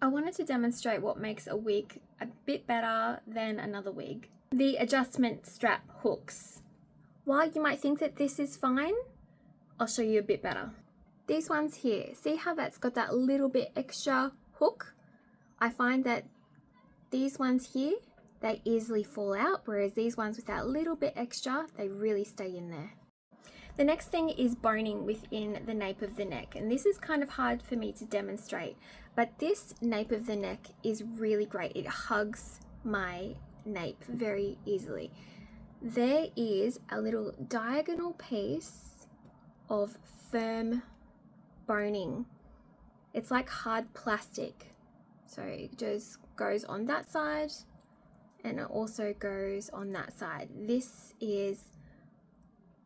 I wanted to demonstrate what makes a wig a bit better than another wig. The adjustment strap hooks. While you might think that this is fine, I'll show you a bit better. These ones here, see how that's got that little bit extra hook? I find that these ones here, they easily fall out, whereas these ones with that little bit extra, they really stay in there. The next thing is boning within the nape of the neck, and this is kind of hard for me to demonstrate, but this nape of the neck is really great. It hugs my nape very easily. There is a little diagonal piece of firm boning. It's like hard plastic, so it just goes on that side and it also goes on that side.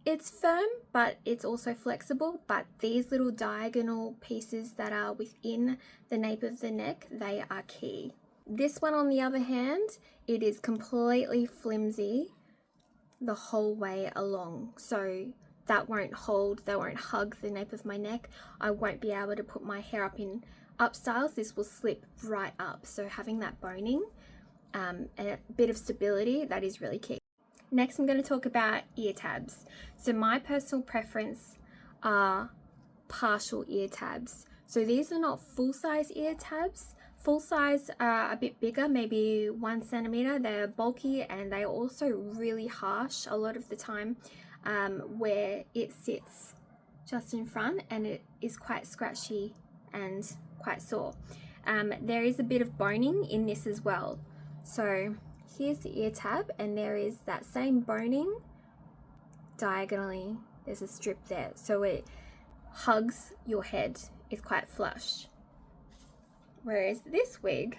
It's firm, but it's also flexible, but these little diagonal pieces that are within the nape of the neck, they are key. This one, on the other hand, it is completely flimsy the whole way along, so that won't hug the nape of my neck. I won't be able to put my hair up styles. This will slip right up, so having that boning and a bit of stability, that is really key. Next, I'm going to talk about ear tabs. So my personal preference are partial ear tabs. So these are not full-size ear tabs. Full size are a bit bigger, maybe 1 centimeter. They're bulky and they're also really harsh a lot of the time, where it sits just in front and it is quite scratchy and quite sore. There is a bit of boning in this as well. So here's the ear tab, and there is that same boning diagonally. There's a strip there, so it hugs your head. It's quite flush. Whereas this wig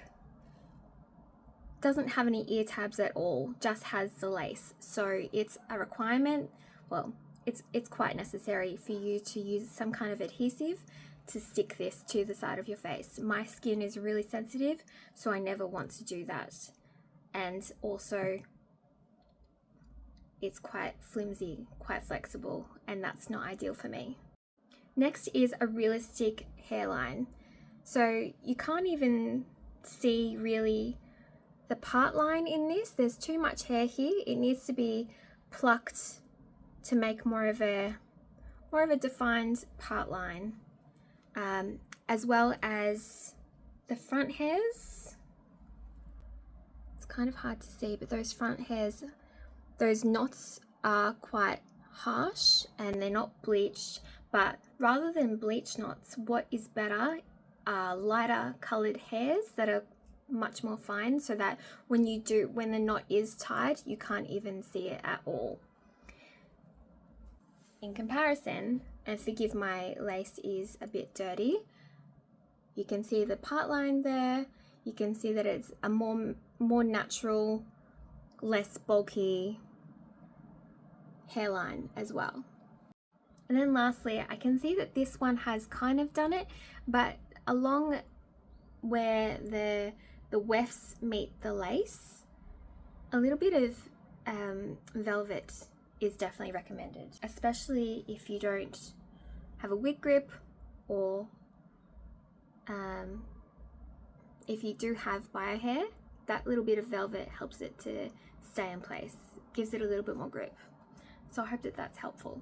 doesn't have any ear tabs at all, just has the lace. So it's a requirement, well, it's quite necessary for you to use some kind of adhesive to stick this to the side of your face. My skin is really sensitive, so I never want to do that. And also, it's quite flimsy, quite flexible, and that's not ideal for me. Next is a realistic hairline. So you can't even see really the part line in this. There's too much hair here. It needs to be plucked to make more of a defined part line, as well as the front hairs. It's kind of hard to see, but those front hairs, those knots are quite harsh and they're not bleached. But rather than bleach knots, what is better are lighter colored hairs that are much more fine, so that when the knot is tied, you can't even see it at all. In comparison, and forgive my lace is a bit dirty, you can see the part line there. You can see that it's a more natural, less bulky hairline as well. And then lastly, I can see that this one has kind of done it, but along where the wefts meet the lace, a little bit of velvet is definitely recommended, especially if you don't have a wig grip, or if you do have bio hair. That little bit of velvet helps it to stay in place, gives it a little bit more grip. So I hope that that's helpful.